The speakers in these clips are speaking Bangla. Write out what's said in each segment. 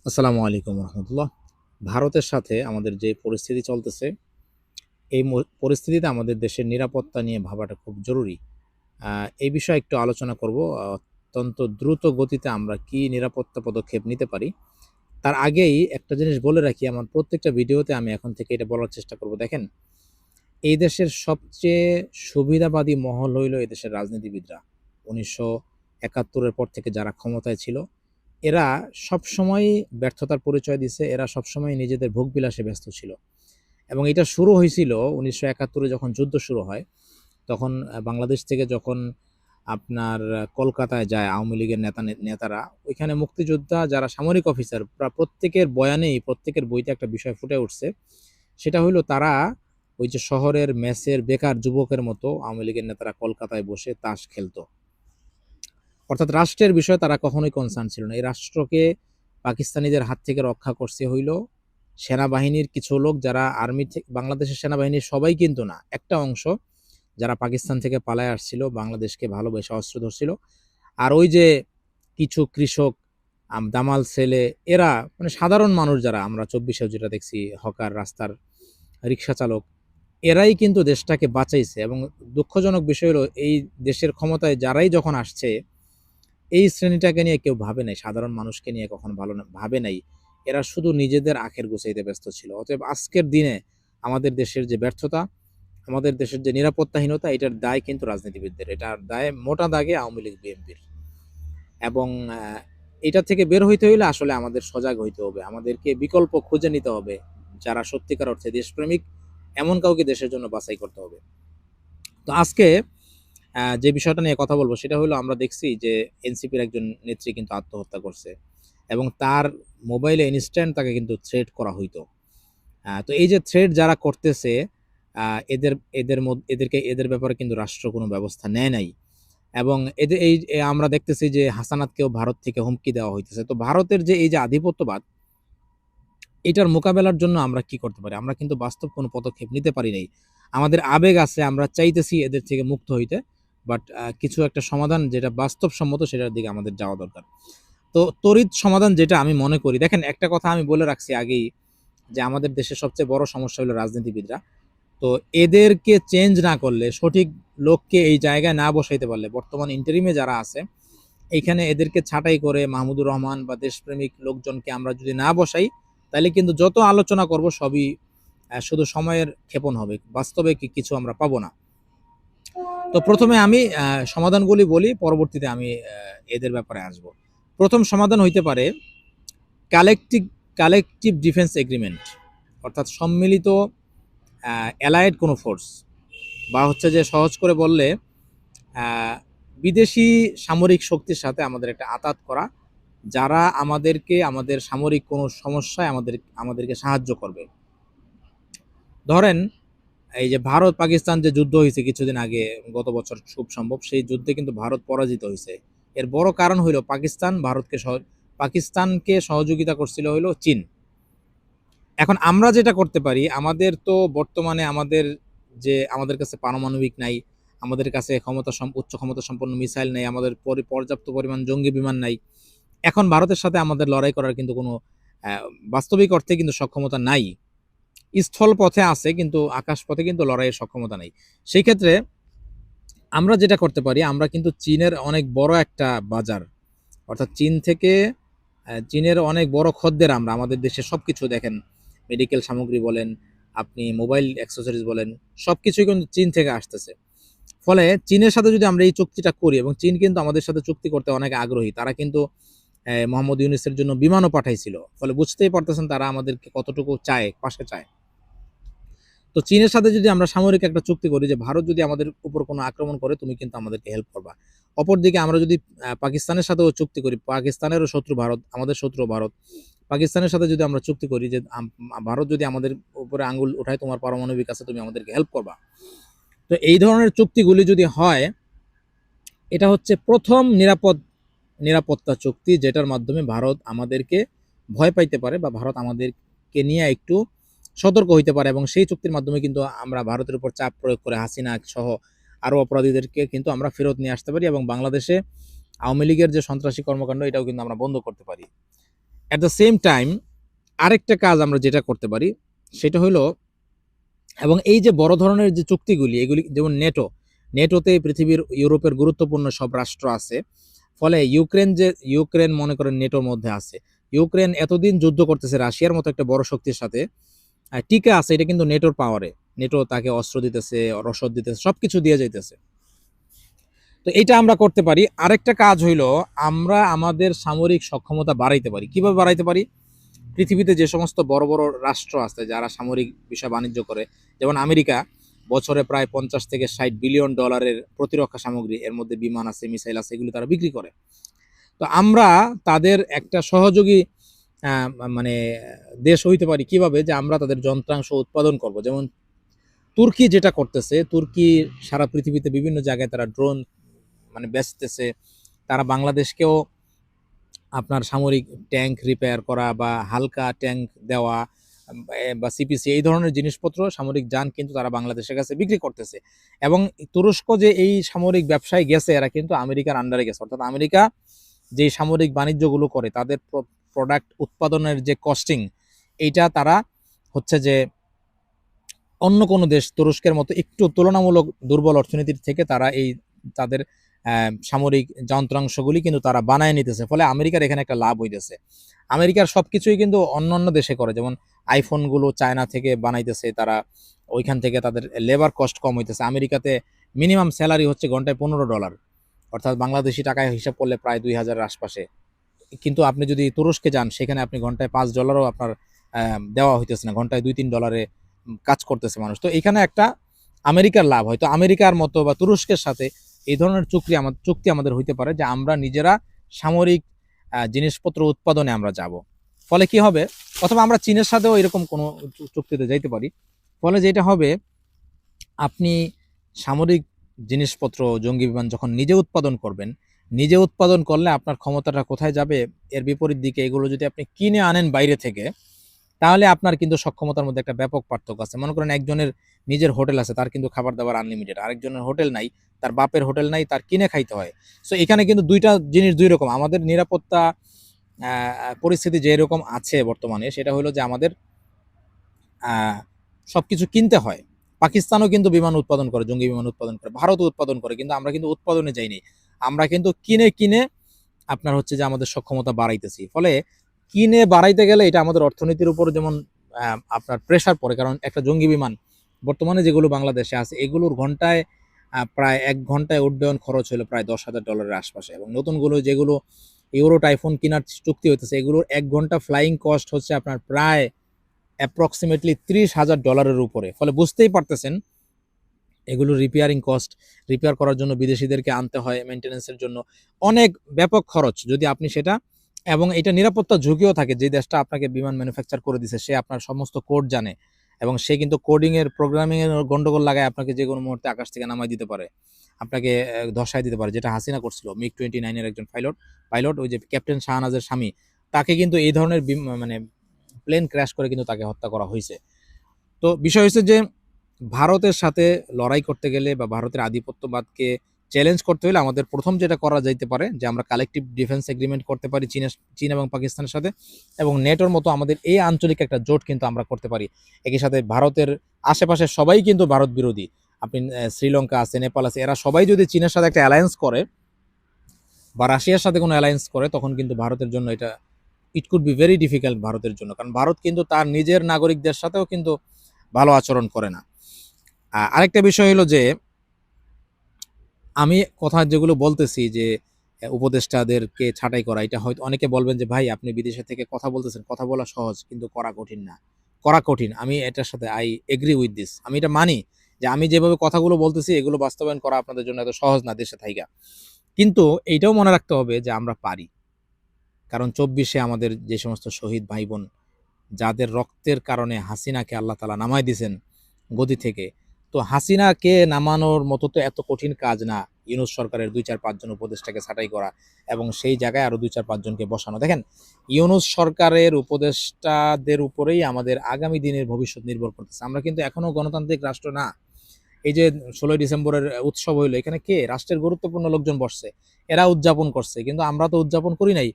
আসসালামু আলাইকুম রহমতুল্লাহ। ভারতের সাথে আমাদের যে পরিস্থিতি চলতেছে, এই পরিস্থিতিতে আমাদের দেশের নিরাপত্তা নিয়ে ভাবাটা খুব জরুরি। এই বিষয়ে একটু আলোচনা করব। অত্যন্ত দ্রুত গতিতে আমরা কি নিরাপত্তা পদক্ষেপ নিতে পারি। তার আগেই একটা জিনিস বলে রাখি, আমার প্রত্যেকটা ভিডিওতে আমি এখন থেকে এটা বলার চেষ্টা করব। দেখেন, এই দেশের সবচেয়ে সুবিধাবাদী মহল হইল এই দেশের রাজনীতিবিদরা। ১৯৭১-এর পর থেকে যারা ক্ষমতায় ছিল, এরা সবসময়ই ব্যর্থতার পরিচয় দিছে। এরা সবসময় নিজেদের ভোগবিলাসে ব্যস্ত ছিল। এবং এটা শুরু হয়েছিল ১৯৭১-এ যখন যুদ্ধ শুরু হয়। তখন বাংলাদেশ থেকে যখন আপনার কলকাতায় যায় আওয়ামী লীগের নেতারা, ওইখানে মুক্তিযোদ্ধা যারা সামরিক অফিসার প্রত্যেকের বয়ানেই, প্রত্যেকের বইতে একটা বিষয় ফুটে উঠছে। সেটা হইলো তারা ওই যে শহরের মেসের বেকার যুবকের মতো আওয়ামী লীগের নেতারা কলকাতায় বসে তাস খেলতো। অর্থাৎ রাষ্ট্রের বিষয়ে তারা কখনোই কনসার্ন ছিল না। এই রাষ্ট্রকে পাকিস্তানিদের হাত থেকে রক্ষা করছে হইল সেনাবাহিনীর কিছু লোক, যারা আর্মি থেকে, বাংলাদেশের সেনাবাহিনীর সবাই কিন্তু না, একটা অংশ যারা পাকিস্তান থেকে পালায় আসছিল, বাংলাদেশকে ভালোবেসে অস্ত্র ধরছিল। আর ওই যে কিছু কৃষক, দামাল ছেলে, এরা মানে সাধারণ মানুষ যারা আমরা ২৪-এ যেটা দেখছি, হকার, রাস্তার রিক্সা চালক, এরাই কিন্তু দেশটাকে বাঁচাইছে। এবং দুঃখজনক বিষয় হলো, এই দেশের ক্ষমতায় যারাই যখন আসছে, এই শ্রেণীটাকে নিয়ে কেউ ভাবে নাই, সাধারণ মানুষকে নিয়ে কখনো ভাবে নাই। এরা শুধু নিজেদের আখের গুছাইতে ব্যস্ত ছিল। অতএব আজকের দিনে আমাদের দেশের যে ব্যর্থতা, আমাদের দেশের যে নিরাপত্তাহীনতা, এটার দায় কিন্তু রাজনীতিবিদদের। এটার দায় মোটা দাগে আওয়ামী লীগ বিএনপির। এবং এটা থেকে বের হইতে হইলে আসলে আমাদের সজাগ হইতে হবে, আমাদেরকে বিকল্প খুঁজে নিতে হবে। যারা সত্যিকার অর্থে দেশপ্রেমিক, এমন কাউকে দেশের জন্য বাছাই করতে হবে। তো আজকে যে বিষয়টা নিয়ে কথা বলবো সেটা হলো, আমরা দেখছি যে এনসিপির একজন নেত্রী কিন্তু আত্মহত্যা করছে, এবং তার মোবাইলে ইনস্ট্যান্ট তাকে কিন্তু থ্রেট করা হইতো। তো এই যে থ্রেট যারা করতেছে, এদের এদের ব্যাপারে কিন্তু রাষ্ট্র কোনো ব্যবস্থা নেয় নাই। এবং এদের আমরা দেখতেছি যে হাসানাতকেও ভারত থেকে হুমকি দেওয়া হইতেছে। তো ভারতের যে এই যে আধিপত্যবাদ, এটার মোকাবেলার জন্য আমরা কি করতে পারি? আমরা কিন্তু বাস্তব কোনো পদক্ষেপ নিতে পারি নাই। আমাদের আবেগ আছে, আমরা চাইতেছি এদের থেকে মুক্ত হইতে। বাট কিছু একটা সমাধান যেটা বাস্তবসম্মত, সেটার দিকে আমাদের যাওয়া দরকার। তো তড়িৎ সমাধান যেটা আমি মনে করি, দেখেন একটা কথা আমি বলে রাখছি আগেই, যে আমাদের দেশের সবচেয়ে বড় সমস্যা হলো রাজনীতিবিদরা। তো এদেরকে চেঞ্জ না করলে, সঠিক লোককে এই জায়গায় না বসাইতে পারলে, বর্তমান ইন্টারিমে যারা আছে এইখানে এদেরকে ছাঁটাই করে মাহমুদুর রহমান বা দেশপ্রেমিক লোকজনকে আমরা যদি না বসাই, তাহলে কিন্তু যত আলোচনা করব সবই শুধু সময়ের ক্ষেপণ হবে, বাস্তবে কিছু আমরা পাবো না। তো প্রথমে আমি সমাধানগুলি বলি, পরবর্তীতে আমি এদের ব্যাপারে আসব। প্রথম সমাধান হইতে পারে কালেকটিভ কালেকটিভ ডিফেন্স এগ্রিমেন্ট, অর্থাৎ সম্মিলিত অ্যালায়েড কোনো ফোর্স, বা হচ্ছে যে সহজ করে বললে বিদেশি সামরিক শক্তির সাথে আমাদের একটা আঁতাত করা, যারা আমাদের সামরিক কোনো সমস্যায় আমাদেরকে সাহায্য করবে। ধরেন, এই যে ভারত পাকিস্তান যে যুদ্ধ হয়েছে কিছুদিন আগে, গত বছর খুব সম্ভব, সেই যুদ্ধে কিন্তু ভারত পরাজিত হয়েছে। এর বড় কারণ হইল পাকিস্তানকে সহযোগিতা করছিল হইল চীন। এখন আমরা যেটা করতে পারি, আমাদের তো বর্তমানে আমাদের কাছে পারমাণবিক নাই, আমাদের কাছে উচ্চ ক্ষমতা সম্পন্ন মিসাইল নাই, আমাদের পর্যাপ্ত পরিমাণ জঙ্গি বিমান নাই। এখন ভারতের সাথে আমাদের লড়াই করার কিন্তু কোনো বাস্তবিক অর্থে কিন্তু সক্ষমতা নাই। স্থল পথে আছে, কিন্তু আকাশ পথে কিন্তু লড়াইয়ের সক্ষমতা নাই। সেই ক্ষেত্রে আমরা যেটা করতে পারি, আমরা কিন্তু চীনের অনেক বড় একটা বাজার, অর্থাৎ চীনের অনেক বড় খদ্দের আমরা। আমাদের দেশে সবকিছু দেখেন, মেডিকেল সামগ্রী বলেন, আপনি মোবাইল অ্যাক্সেসরিজ বলেন, সবকিছুই কিন্তু চীন থেকে আসতেছে। ফলে চীনের সাথে যদি আমরা এই চুক্তিটা করি, এবং চীন কিন্তু আমাদের সাথে চুক্তি করতে অনেক আগ্রহী, তারা কিন্তু মোহাম্মদ ইউনূসের জন্য বিমানও পাঠাইছিল। ফলে বুঝতেই পারতেছেন তারা আমাদেরকে কতটুকু পাশে চায়। তো চীনের সাথে যদি আমরা সামরিক একটা চুক্তি করি, যে ভারত যদি আমাদের উপর কোনো আক্রমণ করে, তুমি কিন্তু আমাদেরকে হেল্প করবা। অপরদিকে আমরা যদি পাকিস্তানের সাথেও চুক্তি করি, পাকিস্তানেরও শত্রু ভারত, আমাদের শত্রু ভারত, পাকিস্তানের সাথে যদি আমরা চুক্তি করি যে ভারত যদি আমাদের উপরে আঙ্গুল উঠায়, তোমার পারমাণবিক আছে, তুমি আমাদেরকে হেল্প করবা। তো এই ধরনের চুক্তিগুলি যদি হয়, এটা হচ্ছে প্রথম নিরাপত্তা চুক্তি, যেটার মাধ্যমে ভারত আমাদেরকে ভয় পাইতে পারে, বা ভারত আমাদেরকে নিয়ে একটু সতর্ক হইতে পারে। এবং সেই চুক্তির মাধ্যমে কিন্তু আমরা ভারতের উপর চাপ প্রয়োগ করে হাসিনা সহ আরো অপরাধীদেরকে কিন্তু আমরা ফেরত নিয়ে আসতে পারি, এবং বাংলাদেশে আওয়ামী লীগের যে সন্ত্রাসী কর্মকাণ্ড, এটাও কিন্তু আমরা বন্ধ করতে পারি। অ্যাট দ্য সেম টাইম আরেকটা কাজ আমরা যেটা করতে পারি সেটা হলো, এবং এই যে বড় ধরনের যে চুক্তিগুলি এগুলি যেমন নেটোতে পৃথিবীর ইউরোপের গুরুত্বপূর্ণ সব রাষ্ট্র আছে। ফলে ইউক্রেন মনে করেন নেটোর মধ্যে আছে। ইউক্রেন এতদিন যুদ্ধ করতেছে রাশিয়ার মতো একটা বড় শক্তির সাথে, টিকে আছে, এটা কিন্তু নেটোর পাওয়ারে। নেটো তাকে অস্ত্র দিতেছে, রসদ দিতেছে, সবকিছু দিয়ে যাইতেছে। তো এটা আমরা করতে পারি। আরেকটা কাজ হইলো, আমরা আমাদের সামরিক সক্ষমতা বাড়াইতে পারি। কিভাবে বাড়াইতে পারি? পৃথিবীতে যে সমস্ত বড় বড় রাষ্ট্র আছে যারা সামরিক বিষয় বাণিজ্য করে, যেমন আমেরিকা বছরে প্রায় 50 থেকে 60 বিলিয়ন ডলারের প্রতিরক্ষা সামগ্রী, এর মধ্যে বিমান আছে, মিসাইল আছে, এগুলি তারা বিক্রি করে। তো আমরা তাদের একটা সহযোগী আহ, মানে দেশ হইতে পারি। কিভাবে? যে আমরা তাদের যন্ত্রাংশ উৎপাদন করব। যেমন তুর্কি যেটা করতেছে, তুর্কি সারা পৃথিবীতে বিভিন্ন জায়গায় তারা ড্রোন বেচতেছে। তারা বাংলাদেশকেও আপনার সামরিক ট্যাঙ্ক রিপেয়ার করা বা হালকা ট্যাঙ্ক দেওয়া বা সিপিসি এই ধরনের জিনিসপত্র, সামরিক যান কিন্তু তারা বাংলাদেশের কাছে বিক্রি করতেছে। এবং তুরস্ক যে এই সামরিক ব্যবসায় গেছে, এরা কিন্তু আমেরিকার আন্ডারে গেছে। অর্থাৎ আমেরিকা যে সামরিক বাণিজ্যগুলো করে, তাদের প্রোডাক্ট উৎপাদনের যে কস্টিং, এইটা তারা হচ্ছে যে অন্য কোনো দেশ তুরস্কের মতো একটু তুলনামূলক দুর্বল অর্থনীতির থেকে তারা এই তাদের সামরিক যন্ত্রাংশগুলি কিন্তু তারা বানায় নিতেছে। ফলে আমেরিকার এখানে একটা লাভ হইতেছে। আমেরিকার সবকিছুই কিন্তু অন্য অন্য দেশে করে। যেমন আইফোনগুলো চায়না থেকে বানাইতেছে তারা, ওইখান থেকে তাদের লেবার কস্ট কম হইতেছে। আমেরিকাতে মিনিমাম স্যালারি হচ্ছে ঘন্টায় $15, অর্থাৎ বাংলাদেশি টাকায় হিসাব করলে প্রায় 2000-এর আশপাশে। কিন্তু আপনি যদি তুরস্কে যান, সেখানে আপনি ঘন্টায় $5 আপনার দেওয়া হইতেছে না, ঘন্টায় $2-3 কাজ করতেছে মানুষ। তো এখানে একটা আমেরিকার লাভ। হয়তো আমেরিকার মতো বা তুরস্কের সাথে এই ধরনের চুক্তি আমাদের হইতে পারে, যে আমরা নিজেরা সামরিক জিনিসপত্র উৎপাদনে আমরা যাব। ফলে কি হবে? অথবা আমরা চীনের সাথেও এরকম কোনো চুক্তিতে যাইতে পারি। ফলে যেটা হবে, আপনি সামরিক জিনিসপত্র, জঙ্গি বিমান যখন নিজে উৎপাদন করবেন, নিজে উৎপাদন করলে আপনার ক্ষমতাটা কোথায় যাবে? এর বিপরীত দিকে এগুলো যদি আপনি কিনে আনেন বাইরে থেকে, তাহলে আপনার কিন্তু সক্ষমতার মধ্যে একটা ব্যাপক পার্থক্য আছে। মনে করেন একজনের নিজের হোটেল আছে, তার কিন্তু খাবার দাবার আনলিমিটেড। আরেকজনের হোটেল নাই, তার বাপের হোটেল নাই, তার কিনে খাইতে হয়। সো এখানে কিন্তু দুইটা জিনিস দুই রকম। আমাদের নিরাপত্তা পরিস্থিতি যে রকম আছে বর্তমানে, সেটা হলো যে আমাদের সবকিছু কিনতে হয়। পাকিস্তানও কিন্তু বিমান উৎপাদন করে, জঙ্গি বিমান উৎপাদন করে, ভারতও উৎপাদন করে, কিন্তু আমরা কিন্তু উৎপাদনে যাইনি। আমরা কিন্তু কিনে কিনে আপনার হচ্ছে যে আমাদের সক্ষমতা বাড়াইতেছি। ফলে কিনে বাড়াইতে গেলে এটা আমাদের অর্থনীতির উপর যেমন আপনার প্রেসার পড়ে। কারণ একটা জঙ্গি বিমান বর্তমানে যেগুলো বাংলাদেশে আছে, এগুলোর ঘন্টায় প্রায় 1 ঘন্টায় উড্ডয়ন খরচ হলো প্রায় $10,000 আশপাশে। এবং নতুনগুলো যেগুলো ইউরো টাইফুন কেনার চুক্তি হইতেছে, এগুলোর 1 ঘন্টা ফ্লাইং কস্ট হচ্ছে আপনার প্রায় অ্যাপ্রক্সিমেটলি $30,000 উপরে। ফলে বুঝতেই পারতেছেন এগুলো রিপেয়ার করার জন্য বিদেশিদেরকে আনতে হয়, মেনটেন্যান্সের জন্য অনেক ব্যাপক খরচ। যদি আপনি সেটা, এবং এটা নিরাপত্তা ঝুঁকিও থাকে। যে দেশটা আপনাকে বিমান ম্যানুফ্যাকচার করে দিছে, সে আপনার সমস্ত কোড জানে, এবং সে কিন্তু প্রোগ্রামিং এর গন্ডগোল লাগায় আপনাকে যে কোনো মুহূর্তে আকাশ থেকে নামাই দিতে পারে, আপনাকে ধসায় দিতে পারে, যেটা হাসিনা করছিল। MiG-29 এর একজন পাইলট, ওই যে ক্যাপ্টেন শাহনাজের স্বামী, তাকে কিন্তু এই ধরনের প্লেন ক্র্যাশ করে কিন্তু তাকে হত্যা করা হয়েছে। তো বিষয় হচ্ছে যে ভারতের সাথে লড়াই করতে গেলে বা ভারতের আধিপত্যবাদকে চ্যালেঞ্জ করতে হলে আমাদের প্রথম যেটা করা যাইতে পারে, যে আমরা কালেকটিভ ডিফেন্স এগ্রিমেন্ট করতে পারি চীন এবং পাকিস্তানের সাথে, এবং নেটোর মতো আমাদের এই আঞ্চলিক একটা জোট কিন্তু আমরা করতে পারি। একই সাথে ভারতের আশেপাশে সবাই কিন্তু ভারত বিরোধী। আপনি শ্রীলঙ্কা আছে, নেপাল আছে, এরা সবাই যদি চীনের সাথে একটা অ্যালায়েন্স করে বা রাশিয়ার সাথে কোনো অ্যালায়েন্স করে, তখন কিন্তু ভারতের জন্য এটা it could be very difficult ভারতের জন্য। কারণ ভারত কিন্তু তার নিজের নাগরিকদের সাথেও কিন্তু ভালো আচরণ করে না। আরেকটা বিষয় হলো যে আমি কথা যেগুলো বলতেছি যে উপদেষ্টাদেরকে ছাঁটাই করা, এটা হয়তো অনেকে বলবেন যে ভাই আপনি বিদেশে থেকে কথা বলতেছেন, কথা বলা সহজ কিন্তু করা কঠিন না, করা কঠিন। আমি এটার সাথে আই এগ্রি উইথ দিস। আমি এটা মানি যে আমি যেভাবে কথাগুলো বলতেছি, এগুলো বাস্তবায়ন করা আপনাদের জন্য এত সহজ না দেশে থাইকা। কিন্তু এইটাও মনে রাখতে হবে যে আমরা পারি। কারণ 24-এ আমাদের যে সমস্ত শহীদ ভাই বোন, যাদের রক্তের কারণে হাসিনাকে আল্লাহ তাআলা নামায় দিয়েছেন গদি থেকে, তো হাসিনাকে নামানোর মতো তো এত কঠিন কাজ না ইউনূস সরকারের 2-4-5 জন উপদেষ্টাকে ছাঁটাই করা এবং সেই জায়গায় আরো 2-4-5 জনকে বসানো। দেখেন, ইউনূস সরকারের উপদেষ্টাদের উপরেই আমাদের আগামী দিনের ভবিষ্যৎ নির্ভর করতেছে। আমরা কিন্তু এখনো গণতান্ত্রিক রাষ্ট্র না। এই যে 16ই ডিসেম্বরের উৎসব হইলো, এখানে কে? রাষ্ট্রের গুরুত্বপূর্ণ লোকজন বসছে, এরা উদযাপন করছে, কিন্তু আমরা তো উদযাপন করি নাই।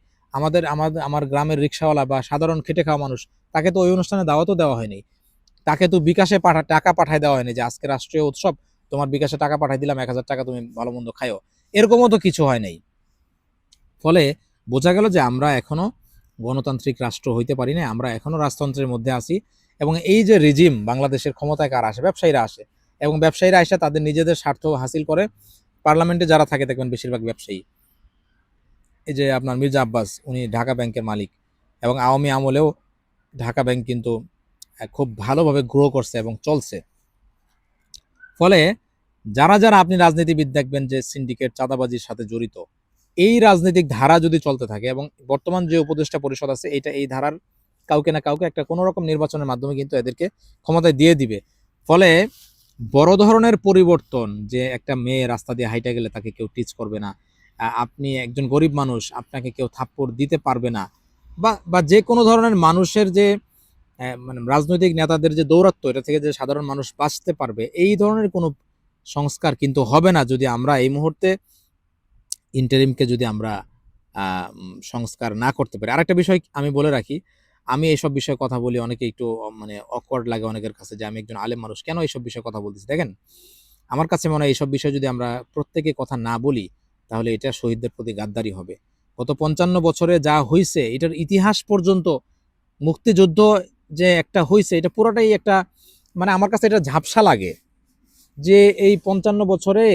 আমার গ্রামের রিক্সাওয়ালা বা সাধারণ খেটে খাওয়া মানুষ, তাকে তো ওই অনুষ্ঠানে দাওয়াতও দেওয়া হয়নি। তাকে তো বিকাশে টাকা পাঠায় দেওয়া হয়নি যে আজকে রাষ্ট্রীয় উৎসব, তোমার বিকাশে টাকা পাঠাই দিলাম, 1,000 টাকা, তুমি ভালো মন্দ খাইও। এরকমও তো কিছু হয় নাই। ফলে বোঝা গেল যে আমরা এখনো গণতান্ত্রিক রাষ্ট্র হইতে পারি না, আমরা এখনো রাজতন্ত্রের মধ্যে আছি। এবং এই যে রিজিম, বাংলাদেশের ক্ষমতায় কারা আসে? ব্যবসায়ীরা আসে, এবং ব্যবসায়ীরা এসে তাদের নিজেদের স্বার্থ হাসিল করে। পার্লামেন্টে যারা থাকে দেখবেন বেশিরভাগ ব্যবসায়ী। এই যে আপনার মির্জা আব্বাস, উনি ঢাকা ব্যাংকের মালিক, এবং আওয়ামী আমলেও ঢাকা ব্যাংক কিন্তু খুব ভালোভাবে গ্রো করছে এবং চলছে। ফলে যারা যারা আপনি রাজনীতিবিদ দেখবেন যে সিন্ডিকেট চাঁদাবাজির সাথে জড়িত, এই রাজনৈতিক ধারা যদি চলতে থাকে, এবং বর্তমান যে উপদেষ্টা পরিষদ আছে এটা এই ধারার কাউকে না কাউকে একটা কোনো রকম নির্বাচনের মাধ্যমে কিন্তু এদেরকে ক্ষমতায় দিয়ে দিবে। ফলে বড় ধরনের পরিবর্তন, যে একটা মেয়ে রাস্তা দিয়ে হাইটা গেলে তাকে কেউ টিচ করবে না, আপনি একজন গরিব মানুষ, আপনাকে কেউ থাপ্পড় দিতে পারবে না, বা বা যে কোনো ধরনের মানুষের যে মানে রাজনৈতিক নেতাদের যে দৌরাত্ম্য, এটা থেকে যে সাধারণ মানুষ বাঁচতে পারবে, এই ধরনের কোনো সংস্কার কিন্তু হবে না যদি আমরা এই মুহূর্তে ইন্টারিমকে যদি আমরা সংস্কার না করতে পারি। আরেকটা বিষয় আমি বলে রাখি, আমি এইসব বিষয়ে কথা বলি, অনেকে একটু মানে অকওয়ার্ড লাগে অনেকের কাছে যে আমি একজন আলেম মানুষ কেন এইসব বিষয়ে কথা বলতেছি। দেখেন, আমার কাছে মনে হয় এইসব বিষয়ে যদি আমরা প্রত্যেকে কথা না বলি, তাহলে এটা শহীদদের প্রতি গাদ্দারি হবে। গত 55 বছরে যা হইছে, এটার ইতিহাস পর্যন্ত, মুক্তিযুদ্ধ যে একটা হইছে, এটা পুরোটাই একটা, মানে আমার কাছে এটা ঝাপসা লাগে যে এই 55 বছরে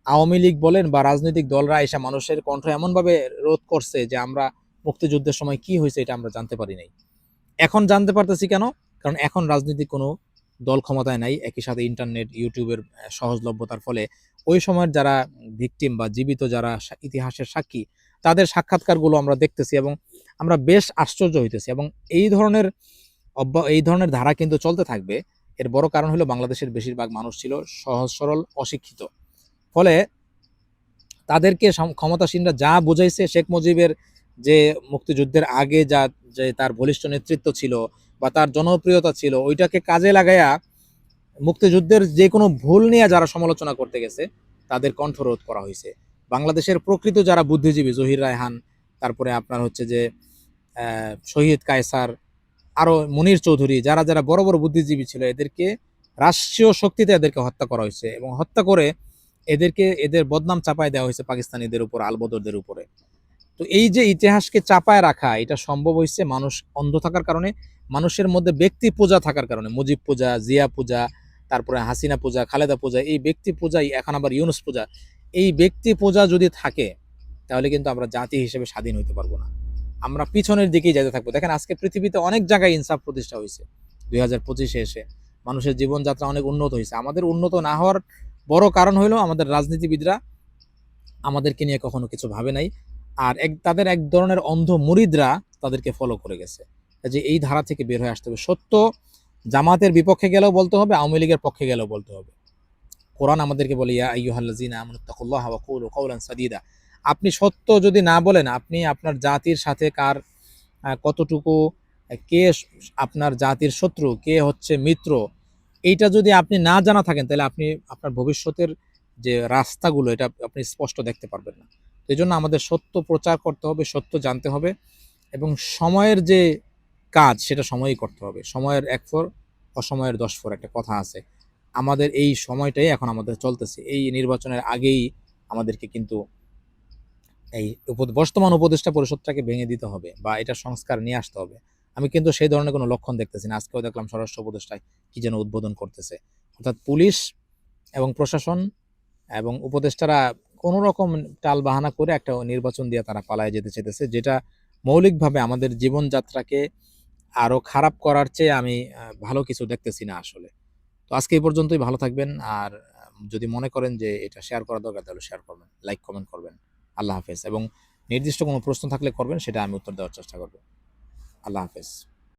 আওয়ামী লীগ বলেন বা রাজনৈতিক দলরা এসে মানুষের কণ্ঠ এমনভাবে রোধ করছে যে আমরা মুক্তিযুদ্ধের সময় কি হয়েছে এটা আমরা জানতে পারি নাই। এখন জানতে পারতেছি কেন? কারণ এখন রাজনৈতিক কোনো দল ক্ষমতায় নাই, একই সাথে ইন্টারনেট, ইউটিউবের সহজলভ্যতার ফলে ওই সময়ের যারা ভিকটিম বা জীবিত যারা ইতিহাসের সাক্ষী, তাদের সাক্ষাৎকারগুলো আমরা দেখতেছি এবং আমরা বেশ আশ্চর্য হইতেছি। এবং এই ধরনের এই ধরনের ধারা কিন্তু চলতে থাকবে। এর বড় কারণ হলো বাংলাদেশের বেশিরভাগ মানুষ ছিল সহজ সরল অশিক্ষিত। ফলে তাদেরকে ক্ষমতাসীনরা যা বুঝাইছে, শেখ মুজিবের যে মুক্তিযুদ্ধের আগে যা, যে তার বলিষ্ঠ নেতৃত্ব ছিল বা তার জনপ্রিয়তা ছিল, ওইটাকে কাজে লাগাইয়া মুক্তিযুদ্ধের যে কোনো ভুল নিয়ে যারা সমালোচনা করতে গেছে তাদের কণ্ঠরোধ করা হয়েছে। বাংলাদেশের প্রকৃত যারা বুদ্ধিজীবী, জহির রায়হান, তারপরে আপনার হচ্ছে যে শহীদ কায়সার, আরো মনির চৌধুরী, যারা যারা বড় বড় বুদ্ধিজীবী ছিল, এদেরকে রাষ্ট্রীয় শক্তিতে এদেরকে হত্যা করা হয়েছে, এবং হত্যা করে এদের বদনাম চাপায় দেওয়া হয়েছে পাকিস্তানিদের উপর, আলবদরদের উপরে। তো এই যে ইতিহাসকে চাপায় রাখা, এটা সম্ভব হয়েছে মানুষ অন্ধ থাকার কারণে, মানুষের মধ্যে ব্যক্তি পূজা থাকার কারণে। মুজিব পূজা, জিয়া পূজা, তারপরে হাসিনা পূজা, খালেদা পূজা, এই ব্যক্তি পূজাই, এখন আবার ইউনুস পূজা। এই ব্যক্তি পূজা যদি থাকে, তাহলে কিন্তু আমরা জাতি হিসেবে স্বাধীন হইতে পারবো না, আমরা পিছনের দিকেই যেতে থাকবো। দেখেন, আজকে পৃথিবীতে অনেক জায়গায় ইনসাফ প্রতিষ্ঠা হয়েছে, 2025-এ এসে মানুষের জীবনযাত্রা অনেক উন্নত হয়েছে। আমাদের উন্নত না হওয়ার বড় কারণ হলো আমাদের রাজনীতিবিদরা আমাদেরকে নিয়ে কখনো কিছু ভাবে নাই, আর তাদের এক ধরনের অন্ধ মুরিদরা তাদেরকে ফলো করে গেছে। যে এই ধারা থেকে বের হয়ে আসতে হবে। সত্য জামাতের বিপক্ষে গেলেও বলতে হবে, আওয়ামী লীগের পক্ষে গেলেও বলতে হবে। কোরআন আমাদেরকে বলে, ইয়া আইয়ুহাল্লাযীনা আমানুত্তাকুল্লাহা ওয়া কুলু কাওলান সাদীদা। আপনি সত্য যদি না বলেন, আপনি আপনার জাতির সাথে কার কতটুকু, কে আপনার জাতির শত্রু, কে হচ্ছে মিত্র, এইটা যদি আপনি না জানা থাকেন, তাহলে আপনি আপনার ভবিষ্যতের যে রাস্তাগুলো, এটা আপনি স্পষ্ট দেখতে পারবেন না। এই জন্য আমাদের সত্য প্রচার করতে হবে, সত্য জানতে হবে, এবং সময়ের যে কাজ সেটা সময়ই করতে হবে। সময়ের 1 ফোর, অসময়ের 10 ফোর, একটা কথা আছে। আমাদের এই সময়টাই এখন আমাদের চলতেছে। এই নির্বাচনের আগেই আমাদেরকে কিন্তু এই বর্তমান উপদেষ্টা পরিষদটাকে ভেঙে দিতে হবে বা এটা সংস্কার নিয়ে আসতে হবে। আমি কিন্তু সেই ধরনের কোনো লক্ষণ দেখতেছি না। আজকেও দেখলাম স্বরাষ্ট্র উপদেষ্টায় কি যেন উদ্বোধন করতেছে। অর্থাৎ পুলিশ এবং প্রশাসন এবং উপদেষ্টারা কোনো রকম টাল বাহানা করে একটা নির্বাচন দিয়ে তারা পালায় যেতে চেয়েছে, যেটা মৌলিকভাবে আমাদের জীবনযাত্রাকে আরো খারাপ করার চেয়ে আমি ভালো কিছু দেখতেছি না আসলে। তো আজকে এই পর্যন্তই, ভালো থাকবেন। আর যদি মনে করেন যে এটা শেয়ার করা দরকার, তাহলে শেয়ার করবেন, লাইক কমেন্ট করবেন। আল্লাহ হাফেজ। এবং নির্দিষ্ট কোনো প্রশ্ন থাকলে করবেন, সেটা আমি উত্তর দেওয়ার চেষ্টা করব। আল্লাহ হাফেজ।